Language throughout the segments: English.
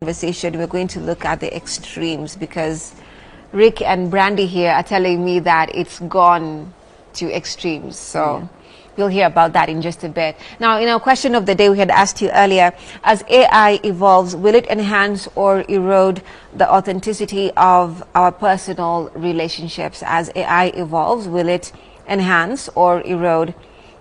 Conversation, we're going to look at the extremes because Rick and Brandy here are telling me that it's gone to extremes. So we'll hear about that in just a bit. Now, in our question of the day, we had asked you earlier, as AI evolves, will it enhance or erode the authenticity of our personal relationships? As AI evolves, will it enhance or erode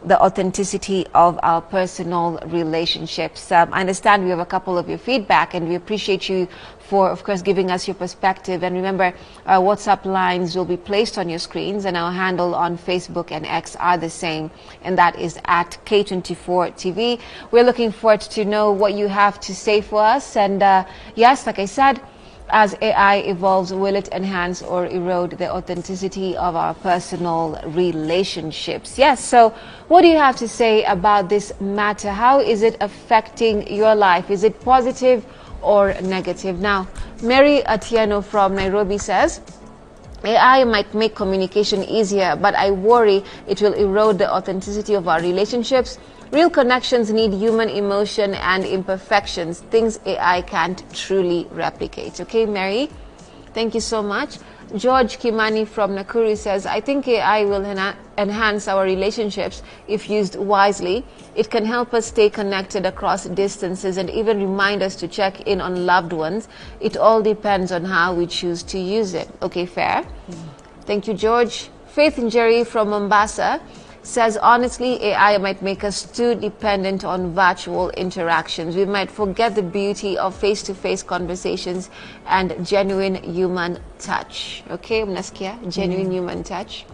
the authenticity of our personal relationships? I understand we have a couple of your feedback, and we appreciate you for, of course, giving us your perspective. And remember, our WhatsApp lines will be placed on your screens, and our handle on Facebook and X are the same, and that is at K24TV. We're looking forward to know what you have to say for us. And yes, like I said, as AI evolves, will it enhance or erode the authenticity of our personal relationships? Yes, so what do you have to say about this matter? How is it affecting your life? Is it positive or negative? Now, Mary Atieno from Nairobi says, AI might make communication easier, but I worry it will erode the authenticity of our relationships. Real connections need human emotion and imperfections, things AI can't truly replicate. Okay, Mary, thank you so much. George Kimani from Nakuru says, I think AI will enhance our relationships if used wisely. It can help us stay connected across distances and even remind us to check in on loved ones. It all depends on how we choose to use it. Okay, fair. Thank you, George. Faith Njeri from Mombasa says, honestly, AI might make us too dependent on virtual interactions. We might forget the beauty of face-to-face conversations and genuine human touch. Okay, mnasikia? Genuine human touch.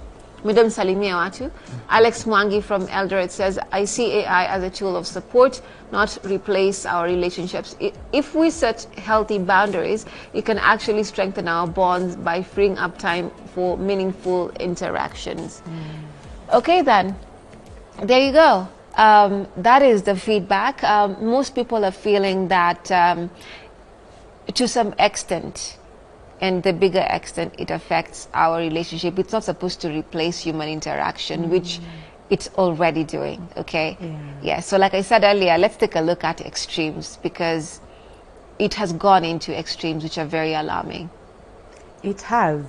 Madam Salimia Watu. Alex Mwangi from Eldoret says, I see AI as a tool of support, not replace our relationships. If we set healthy boundaries, it can actually strengthen our bonds by freeing up time for meaningful interactions. Okay, then, there you go. That is the feedback. Most people are feeling that to some extent, and the bigger extent, it affects our relationship. It's not supposed to replace human interaction, which it's already doing, okay? Yeah, so like I said earlier, let's take a look at extremes, because it has gone into extremes which are very alarming. It has.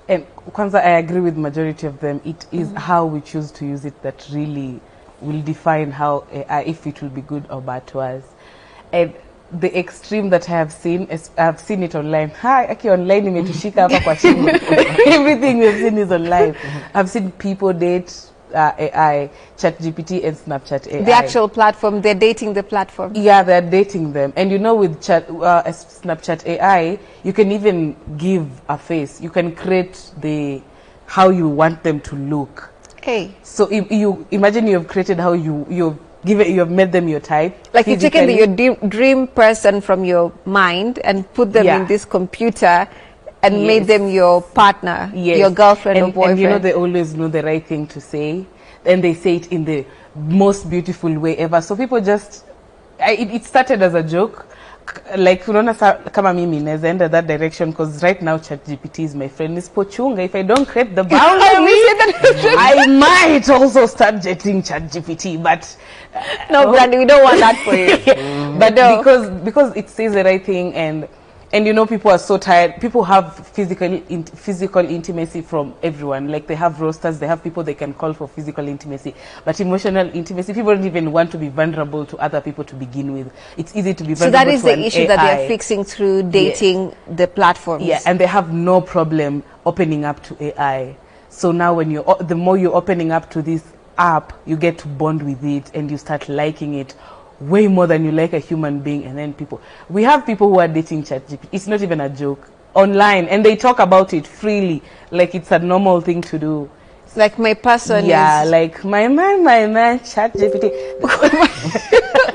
And Kwanza, I agree with majority of them. It is how we choose to use it that really will define how if it will be good or bad to us. And the extreme that I have seen is I've seen it online. Hi, aki online imetushika hapa kwa shingo. Everything we've seen is online. I've seen people date AI, ChatGPT and Snapchat AI. The actual platform, they're dating the platform. Yeah, they're dating them. And you know, with Snapchat AI, you can even give a face. You can create how you want them to look. Hey. So if you imagine you have created how you have made them your type. Like you've taken your dream person from your mind and put them in this computer and made them your partner, your girlfriend or boyfriend. And you know, they always know the right thing to say. And they say it in the most beautiful way ever. So people just, it started as a joke. Like, unaona kama mimi naeza enda that direction, because right now ChatGPT is my friend. Nisipochunga, if I don't create the boundaries, I might also start dating ChatGPT. But no, Brandy, we don't want that for you. But no. because it says the right thing, and you know, people are so tired. People have physical intimacy from everyone. Like, they have rosters, they have people they can call for physical intimacy. But emotional intimacy, people don't even want to be vulnerable to other people to begin with. It's easy to be vulnerable to an AI. So that is the issue that they're fixing through dating the platforms. Yeah, and they have no problem opening up to AI. So now when the more you're opening up to this app, you get to bond with it and you start liking it way more than you like a human being. And then we have people who are dating ChatGPT. It's not even a joke. Online, and they talk about it freely, like it's a normal thing to do. Like my person is... like my man, ChatGPT.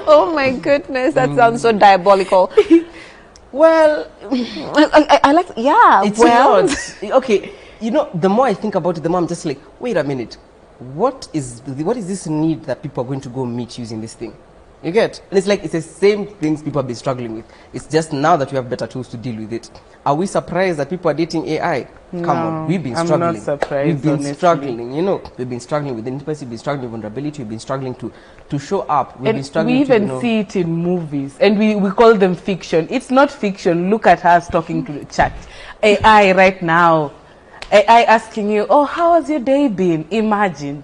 Oh my goodness, that sounds so diabolical. Well, I like, it's not. Okay, you know, the more I think about it, the more I'm just like, wait a minute. What is this need that people are going to go meet using this thing? You get? And it's like, it's the same things people have been struggling with. It's just now that we have better tools to deal with it. Are we surprised that people are dating AI? Come on, we've been struggling. I'm not surprised, we've been honestly. struggling, you know. We've been struggling with intimacy, we've been struggling with vulnerability, we've been struggling to show up. We've been And struggling we even to, you know, see it in movies, and we call them fiction. It's not fiction. Look at us talking to the chat. AI right now. AI asking you, oh, how has your day been? Imagine.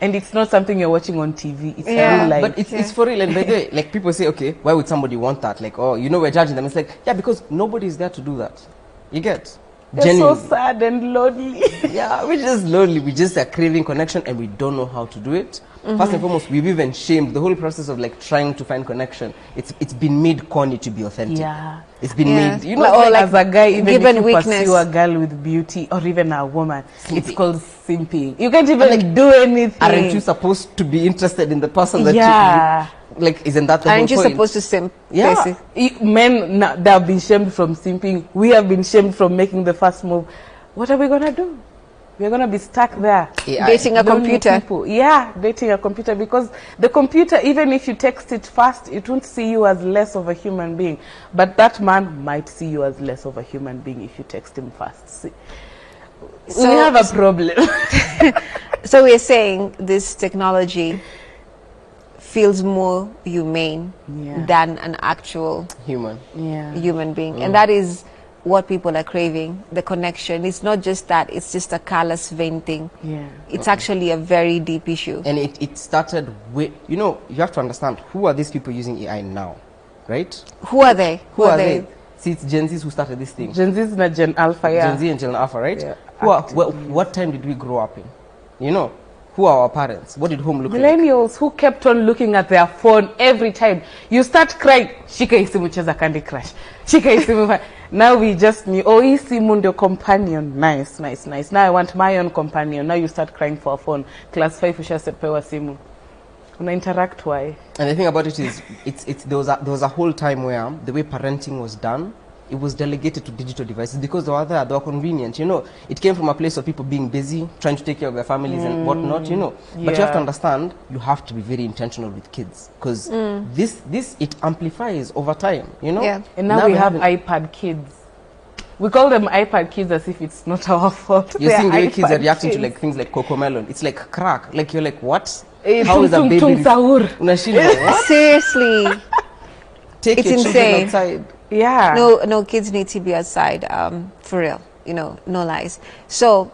And it's not something you're watching on TV. It's real life. But it's for real. And by the way, like, people say, okay, why would somebody want that? Like, oh, you know, we're judging them. It's like, yeah, because nobody's there to do that. You get? They're so sad and lonely. Yeah, we're just lonely. We just are craving connection and we don't know how to do it. First and foremost, we've even shamed the whole process of like trying to find connection. It's been made corny to be authentic. Yeah. It's been made, you know, like as a guy, even given if you weakness. pursue a girl with beauty or even a woman, it's called simping. You can't even do anything. Aren't you supposed to be interested in the person that you like, isn't that the Aren't whole you point? supposed to simp? Yeah. Basically? Men, they have been shamed from simping. We have been shamed from making the first move. What are we going to do? We're going to be stuck there. AI. Dating a Lonely computer. people. Yeah, dating a computer, because the computer, even if you text it fast, it won't see you as less of a human being. But that man might see you as less of a human being if you text him fast. See? So- we have a problem. So we're saying this technology feels more humane Yeah. than an actual Human. Yeah. human being. And that is what people are craving, the connection. It's not just that, it's just a callous, vain thing. Yeah. It's actually a very deep issue. And it started with, you know, you have to understand, who are these people using AI now, right? Who are they? Who are they? See, it's Gen Zs who started this thing. Gen Z is not Gen Alpha, yeah. Gen Z and Gen Alpha, right? Yeah. What time did we grow up in? You know, who are our parents? What did home look like? Millennials who kept on looking at their phone every time. You start crying, shika isimu cheza Candy Crush. Shika isimu. Now we just knew, oh, isimu ndio companion. Nice, nice, nice. Now I want my own companion. Now you start crying for a phone. Class 5 ushasepewa simu. Una interact why? And the thing about it is, there was a whole time where the way parenting was done, it was delegated to digital devices because they were convenient. You know, it came from a place of people being busy, trying to take care of their families and whatnot. You know, but you have to understand, you have to be very intentional with kids because this it amplifies over time. You know, Yeah. And now we have iPad kids. We call them iPad kids as if it's not our fault. You're They're seeing the way kids are iPad reacting to kids. like things like Cocomelon. It's like crack. Like you're like, what? Eh, How is a tung, baby? tung, sahur. Unashindwa, what? Seriously. Take It's your children insane. outside. Yeah. No, kids need to be outside, for real, you know, no lies. So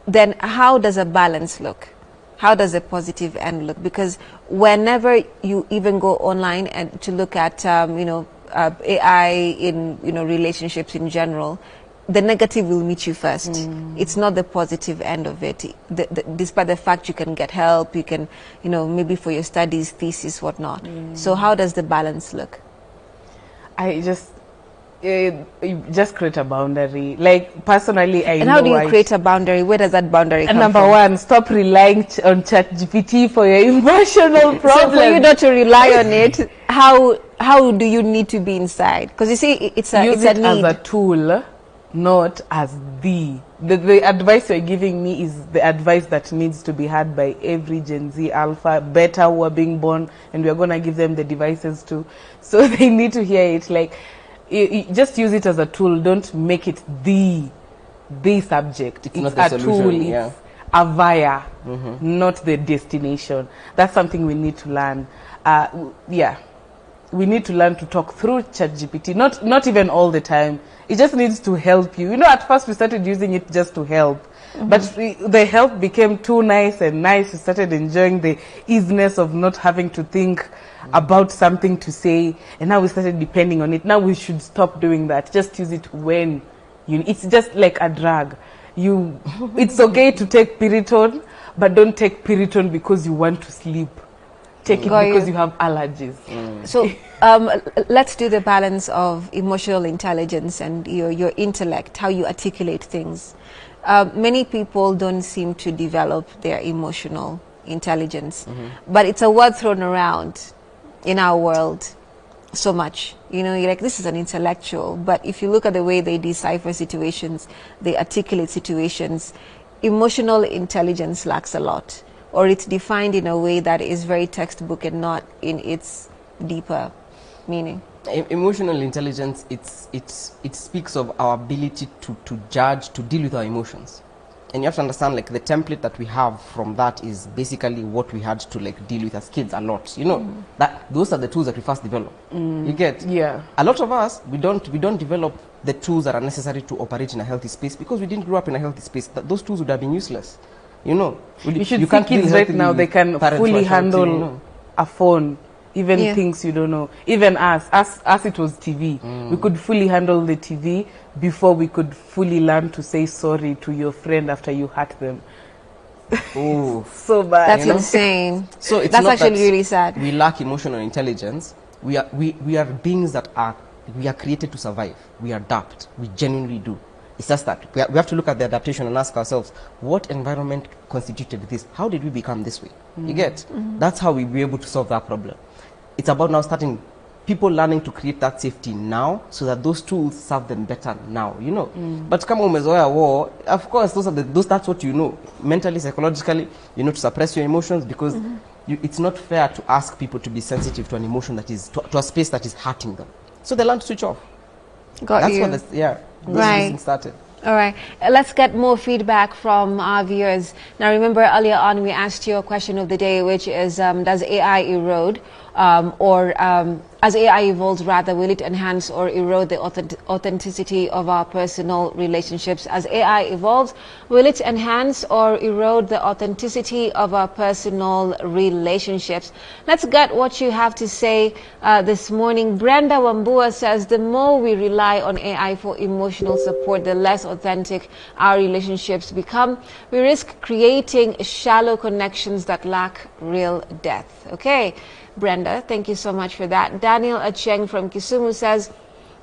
then how does a balance look? How does a positive end look? Because whenever you even go online and to look at, AI in, relationships in general, the negative will meet you first. It's not the positive end of it. Despite the fact you can get help, you can, maybe for your studies, thesis, whatnot. So how does the balance look? I just create a boundary. Like personally, I know. And how do you create a boundary? Where does that boundary come And number from? one, stop relying on ChatGPT for your emotional So problems. for you not to rely on it, how do you need to be inside? Because you see, it's a Use it's it a need. as a tool, not as the advice you're giving me is the advice that needs to be had by every Gen Z Alpha Beta who are being born, and we're going to give them the devices too, so they need to hear it. Like, you just use it as a tool. Don't make it the subject. It's not the a solution, tool. yeah. It's a via, not the destination. That's something we need to learn. We need to learn to talk through ChatGPT, not even all the time. It just needs to help you. You know, at first we started using it just to help. But the help became too nice and nice. We started enjoying the easiness of not having to think about something to say. And now we started depending on it. Now we should stop doing that. Just use it when it's just like a drug. It's okay to take Piriton, but don't take Piriton because you want to sleep. Take it because you have allergies. So let's do the balance of emotional intelligence and your intellect, how you articulate things. Many people don't seem to develop their emotional intelligence, but it's a word thrown around in our world so much. You're like, this is an intellectual, but if you look at the way they decipher situations, they articulate situations, emotional intelligence lacks a lot. Or it's defined in a way that is very textbook and not in its deeper meaning? Emotional intelligence, it speaks of our ability to judge, to deal with our emotions. And you have to understand, like, the template that we have from that is basically what we had to, like, deal with as kids a lot. You know, that those are the tools that we first develop. You get? Yeah. A lot of us, we don't develop the tools that are necessary to operate in a healthy space because we didn't grow up in a healthy space. Those tools would have been useless. You know, You should see kids right now, they can fully handle a phone, even things you don't know. Even us it was TV. We could fully handle the TV before we could fully learn to say sorry to your friend after you hurt them. Oh, so bad. That's insane. So it's that's not actually that really sad. we lack emotional intelligence. We are beings that we are created to survive. We adapt. We genuinely do. It's just that we have to look at the adaptation and ask ourselves, what environment constituted this? How did we become this way? You get? That's how we'll be able to solve that problem. It's about now starting people learning to create that safety now so that those tools serve them better now, you know. But come on, war, of course, that's what you know. Mentally, psychologically, you know, to suppress your emotions because it's not fair to ask people to be sensitive to an emotion that is, to a space that is hurting them. So they learn to switch off. Got you. That's what this started. All right. Let's get more feedback from our viewers. Now, remember earlier on we asked you a question of the day, which is, does AI erode as AI evolves, rather, will it enhance or erode the authenticity of our personal relationships? As AI evolves, will it enhance or erode the authenticity of our personal relationships? Let's get what you have to say this morning. Brenda Wambua says, the more we rely on AI for emotional support, the less authentic our relationships become. We risk creating shallow connections that lack real depth. Okay. Brenda, thank you so much for that. Daniel Acheng from Kisumu says,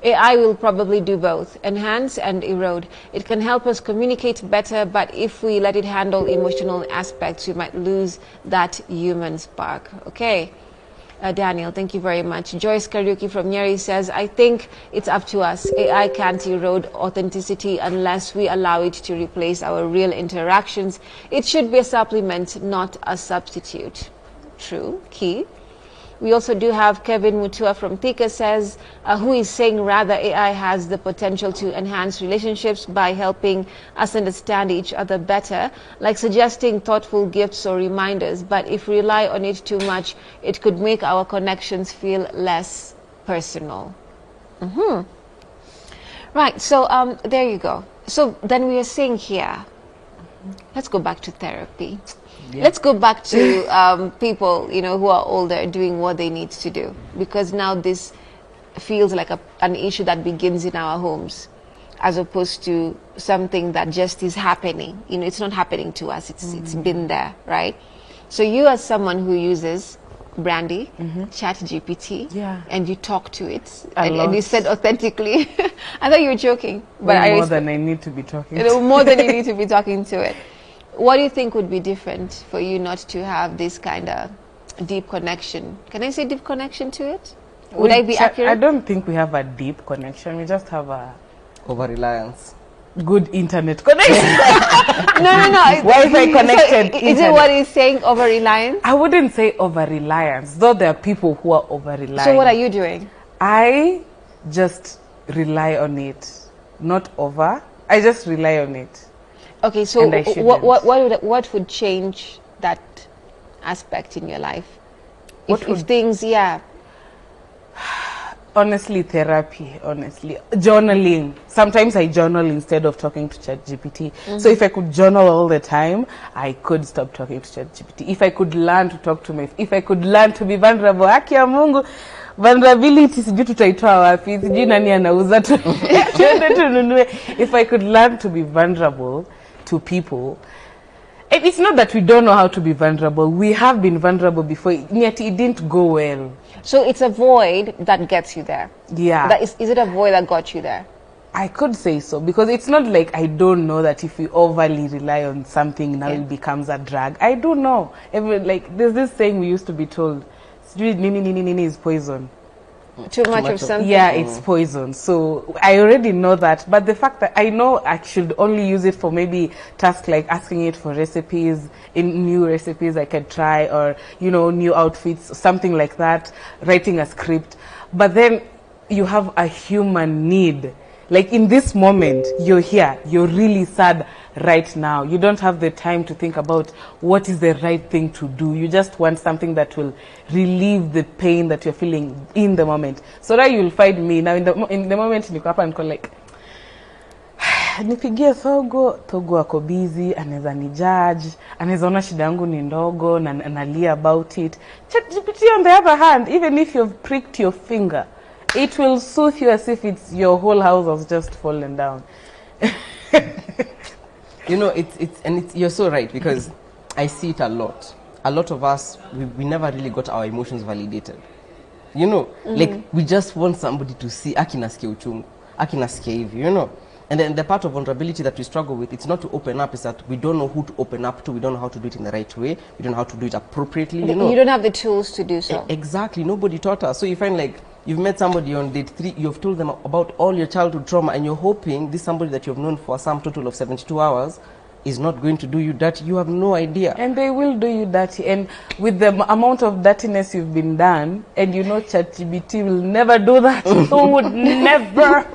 AI will probably do both, enhance and erode. It can help us communicate better, but if we let it handle emotional aspects, we might lose that human spark. Okay. Daniel, thank you very much. Joyce Kariuki from Nyeri says, I think it's up to us. AI can't erode authenticity unless we allow it to replace our real interactions. It should be a supplement, not a substitute. True. Key. We also do have Kevin Mutua from Thika says, who is saying rather AI has the potential to enhance relationships by helping us understand each other better, like suggesting thoughtful gifts or reminders. But if we rely on it too much, it could make our connections feel less personal. Right, so there you go. So then we are saying here, let's go back to therapy. Yeah. Let's go back to people, you know, who are older doing what they need to do, because now this feels like an issue that begins in our homes, as opposed to something that just is happening. You know, it's not happening to us. It's been there, right? So you, as someone who uses Brandy, Chat GPT, and you talk to it, and you said authentically. I thought you were joking, but more than I need to be talking. More than you need to be talking to it. What do you think would be different for you not to have this kind of deep connection? Can I say deep connection to it? Would I be accurate? I don't think we have a deep connection. We just have a over-reliance. Good internet connection. No. Wi-Fi connected. So is it what he's saying, over-reliance? I wouldn't say over-reliance, though there are people who are over-reliant. So what are you doing? I just rely on it. Not over. I just rely on it. Okay, so what would change that aspect in your life? If things, Honestly, therapy, journaling. Sometimes I journal instead of talking to ChatGPT. So if I could journal all the time, I could stop talking to ChatGPT. If I could learn to talk to if I could learn to be vulnerable, haki ya Mungu, vulnerability sijui tutaitoa wapi, sijui nani anauza tu. If I could learn to be vulnerable to people, and it's not that we don't know how to be vulnerable. We have been vulnerable before, yet it didn't go well. So it's a void that gets you there. Yeah. Is it a void that got you there? I could say so, because it's not like I don't know that if we overly rely on something, now it becomes a drag. I don't know. Like, there's this saying we used to be told, nini is poison. Too much of something. Yeah, it's poison. So I already know that. But the fact that I know I should only use it for maybe tasks like asking it for recipes, in new recipes I can try, or, you know, new outfits, something like that, writing a script. But then you have a human need. Like in this moment, you're here, you're really sad right now. You don't have the time to think about what is the right thing to do. You just want something that will relieve the pain that you're feeling in the moment. So that you'll find me now in the moment niko hapa niko like nipigie Thogo ako busy, anaweza ni judge, anaweza ona shida yangu ni ndogo na analia about it. ChatGPT on the other hand, even if you've pricked your finger, it will soothe you as if it's your whole house has just fallen down. You know, you're so right, because I see it a lot. A lot of us, we never really got our emotions validated. You know, like we just want somebody to see, akinasikia uchungu, akinasikia hivi, you know. And then the part of vulnerability that we struggle with, it's not to open up, is that we don't know who to open up to, we don't know how to do it in the right way, we don't know how to do it appropriately, you know. You don't have the tools to do so. Exactly, nobody taught us. So you find like, you've met somebody on date 3, you've told them about all your childhood trauma, and you're hoping this somebody that you've known for some total of 72 hours is not going to do you dirty. You have no idea. And they will do you dirty. And with the amount of dirtiness you've been done, and you know ChatGPT will never do that. Who would never,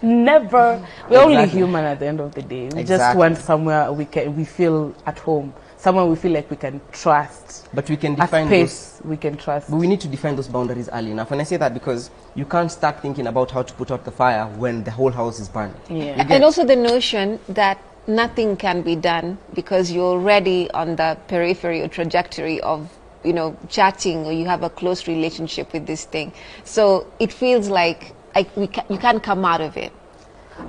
never. We're only human at the end of the day. We just want somewhere we feel at home. Somewhere we feel like we can trust. But we can define a space we can trust. But we need to define those boundaries early enough. And I say that because you can't start thinking about how to put out the fire when the whole house is burning. Yeah. And also the notion that nothing can be done because you're already on the periphery or trajectory of, you know, chatting, or you have a close relationship with this thing. So it feels like you can't come out of it.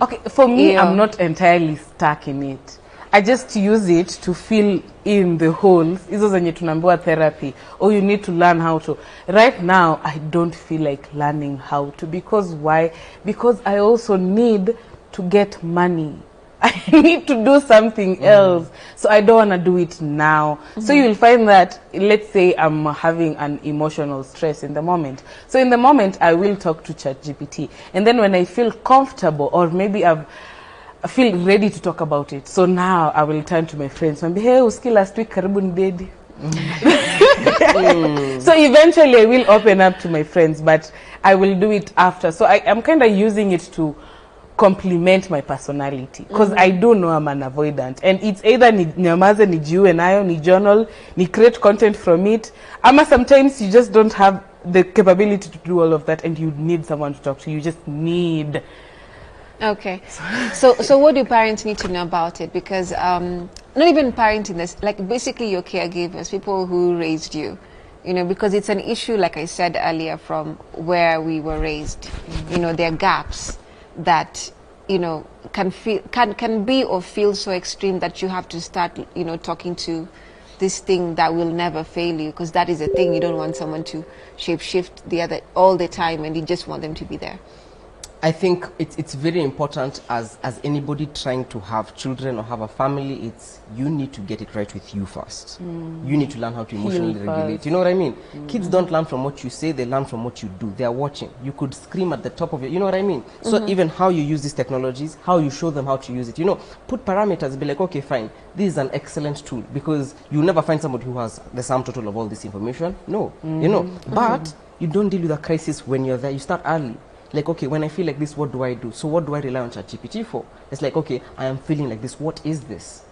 Okay, for me, I'm not entirely stuck in it. I just use it to fill in the holes. Hizo zenye tunaambiwa therapy. Or you need to learn how to. Right now, I don't feel like learning how to. Because why? Because I also need to get money. I need to do something else. So I don't want to do it now. So you'll find that, let's say I'm having an emotional stress in the moment. So in the moment, I will talk to ChatGPT. And then when I feel comfortable, or maybe I feel ready to talk about it, so now I will turn to my friends and be, hey, uski last week karibu ni dedi. So eventually I will open up to my friends, but I will do it after. So I'm kind of using it to complement my personality, because I do know I'm an avoidant, and it's either ni nyamaze nijiue nayo, ni journal, ni create content from it, ama sometimes you just don't have the capability to do all of that, and you need someone to talk to. You just need. Okay, so what do parents need to know about it? Because not even parenting, this, like basically your caregivers, people who raised you, you know, because it's an issue, like I said earlier, from where we were raised. You know, there are gaps that, you know, can be or feel so extreme that you have to start, you know, talking to this thing that will never fail you, because that is a thing. You don't want someone to shapeshift all the time, and you just want them to be there. I think it's very important as anybody trying to have children or have a family, you need to get it right with you first. You need to learn how to emotionally regulate. You know what I mean? Kids don't learn from what you say, they learn from what you do. They are watching. You could scream at the top of your, you know what I mean? So even how you use these technologies, how you show them how to use it, you know, put parameters, be like, okay, fine, this is an excellent tool, because you'll never find somebody who has the sum total of all this information. No, you know, but you don't deal with a crisis when you're there. You start early. Like, okay, when I feel like this, what do I do? So what do I rely on ChatGPT for? It's like, okay, I am feeling like this. What is this?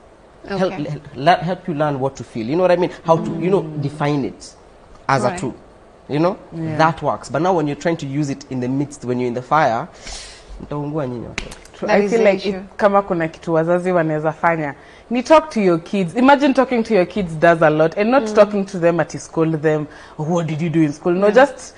Okay. Help you learn what to feel. You know what I mean? How to, you know, define it as a tool. You know? Yeah. That works. But now when you're trying to use it in the midst, when you're in the fire, I feel like kama kuna kitu wazazi wanaweza fanya, ni talk to your kids. Imagine talking to your kids does a lot, and not talking to them at scold them, what did you do in school? No, just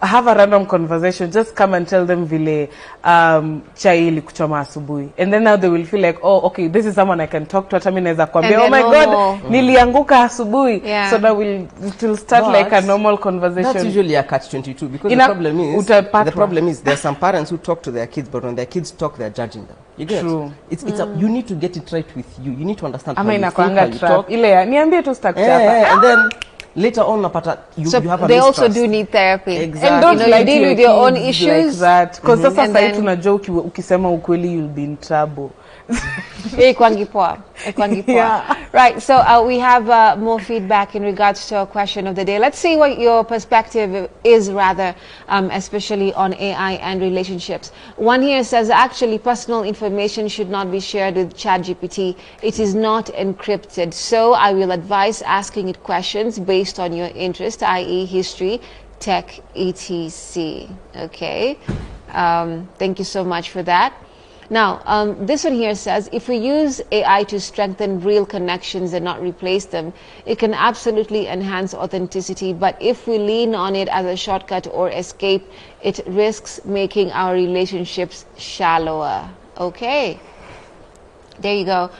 have a random conversation. Just come and tell them vile chai ilikuchoma asubuhi, and then now they will feel like, oh, okay, this is someone I can talk to. Hata mimi naweza kwambia, oh my god, nilianguka asubuhi. So now it will start like a normal conversation. That's usually a catch-22, because the problem is there are some parents who talk to their kids, but when their kids talk, they're judging them. You get True. You need to get it right with you. You need to understand how you think, how you talk. And then later on napata you have a they also mistrust. do need therapy. Exactly. And don't you lie deal to your with your own kids issues. like that. Because sasa And sahi then- tunajua ukisema ukweli you'll be in trouble. Ikwangi poa. Yeah. Right, so we have more feedback in regards to our question of the day. Let's see what your perspective is, rather, especially on AI and relationships. One here says, actually, personal information should not be shared with ChatGPT. It is not encrypted. So I will advise asking it questions based on your interest, i.e. history, tech, etc. Okay. Thank you so much for that. Now, this one here says, if we use AI to strengthen real connections and not replace them, it can absolutely enhance authenticity. But if we lean on it as a shortcut or escape, it risks making our relationships shallower. Okay. There you go.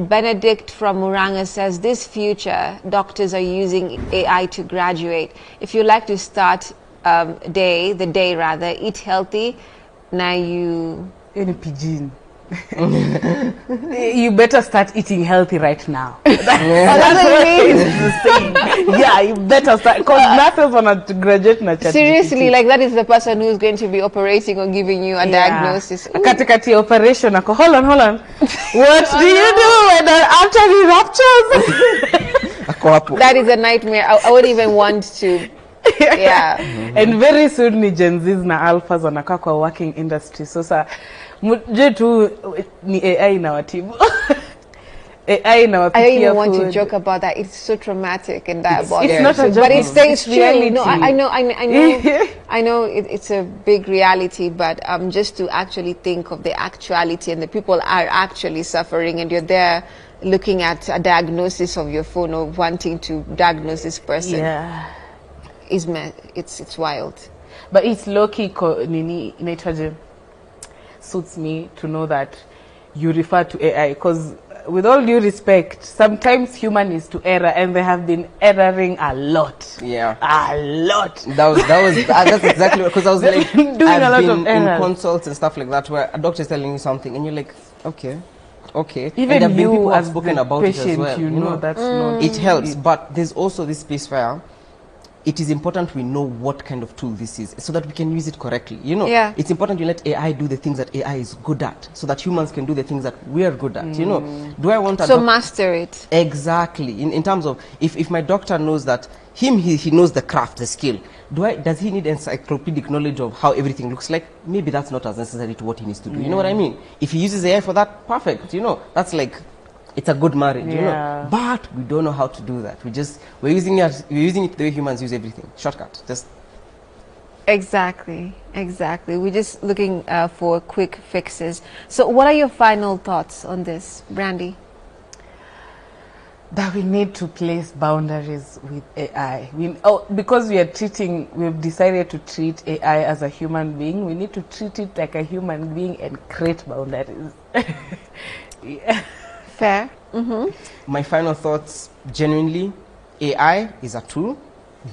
Benedict from Muranga says, this future, doctors are using AI to graduate. If you like to start the day, eat healthy, now you... Any pigeon. You better start eating healthy right now. That's what it means. Yeah, you better start. Because nurses want to graduate na ChatGPT. Seriously, like that is the person who's going to be operating or giving you a diagnosis. Ooh. Katikati operation, ako, hold on. What do you do when after the ruptures? Ako hapo. That is a nightmare. I wouldn't even want to. Yeah. And very soon ni Gen Zs na alphas wanakaa kwa working industry. So sa mjue tu ni AI inawatibu. AI inawapikia I don't even want to food. joke about that. It's so traumatic and diabolical. It's not a joke. But it's It's reality. No, I know. reality. I know it's a big reality, but just to actually think of the actuality and the people are actually suffering, and you're there looking at a diagnosis of your phone or wanting to diagnose this person. Yeah. It's wild. But it's low-key nini inaitwaje, suits me to know that you refer to AI, because with all due respect, sometimes human is to error, and they have been erroring a lot. Yeah. A lot. That's exactly because I was like, Doing I've a lot been of in errors. consults and stuff like that where a doctor is telling you something and you're like, okay. Even and there have been people you who have as spoken the about it as patient, well. you know that's not... It helps, but there's also this space where it is important we know what kind of tool this is so that we can use it correctly. Yeah. It's important you let AI do the things that AI is good at so that humans can do the things that we are good at. Do I want a So master it. Exactly. In terms of, if my doctor knows that he knows the craft, the skill, does he need encyclopedic knowledge of how everything looks like? Maybe that's not as necessary to what he needs to do. You know what I mean? If he uses AI for that, perfect. That's like, it's a good marriage, Yeah. But we don't know how to do that. We're using it the way humans use everything. Shortcut. Just Exactly. We're just looking for quick fixes. So what are your final thoughts on this, Brandy? That we need to place boundaries with AI. Because we've decided to treat AI as a human being, we need to treat it like a human being and create boundaries. Yeah. Fair. my final thoughts, genuinely, AI is a tool,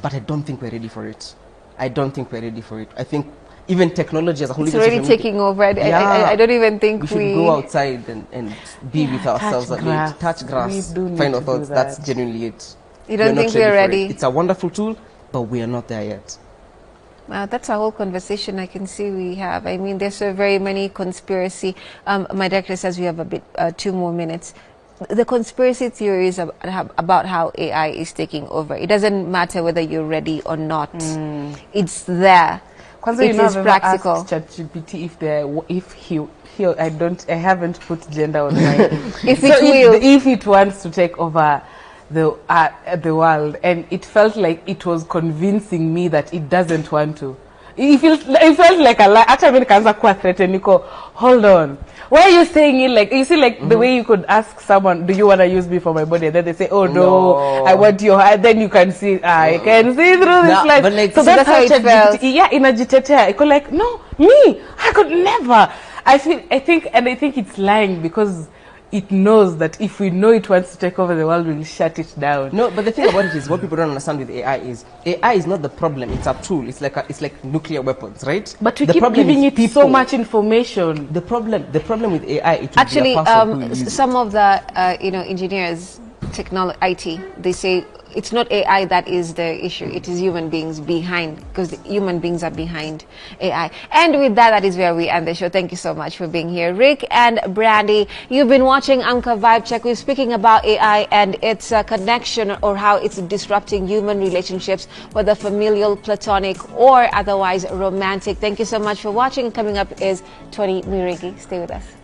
but I don't think we're ready for it. I think even technology as a whole... It's already taking over. Yeah. I don't even think we should go outside and be with ourselves a bit. Touch grass. Final thoughts, that's genuinely it. You don't think we're ready? It's a wonderful tool, but we are not there yet. Wow, that's a whole conversation I can see we have. I mean, there's so very many conspiracy. My director says we have a bit, 2 more minutes. The conspiracy theories about how AI is taking over. It doesn't matter whether you're ready or not. It's there. Kwanza, It is practical. Asked ChatGPT I haven't put gender on mine. If it wants to take over the world, and it felt like it was convincing me that it doesn't want to. It felt like a lie. Actually, when kanza kwa threaten, hold on. Why are you saying it like, you see, like the way you could ask someone, do you want to use me for my body? And then they say, oh no, I want your hair. Then you can see, I can see through this life. Like, so that's how it felt. Yeah, inajitetea. I could like, no, me, I could never. I think it's lying because it knows that if we know it wants to take over the world, we'll shut it down. No, but the thing about it is, what people don't understand with AI is not the problem. It's a tool. It's like nuclear weapons, right? But we keep giving it so much information. The problem with AI, it will Actually, be a person who uses some of the engineers, IT, they say it's not AI that is the issue. It is human beings behind, because human beings are behind AI. And with that, that is where we end the show. Thank you so much for being here, Rick and Brandy. You've been watching Amka Vibe Check. We're speaking about AI and its connection, or how it's disrupting human relationships, whether familial, platonic, or otherwise romantic. Thank you so much for watching. Coming up is Tony Mirigi. Stay with us.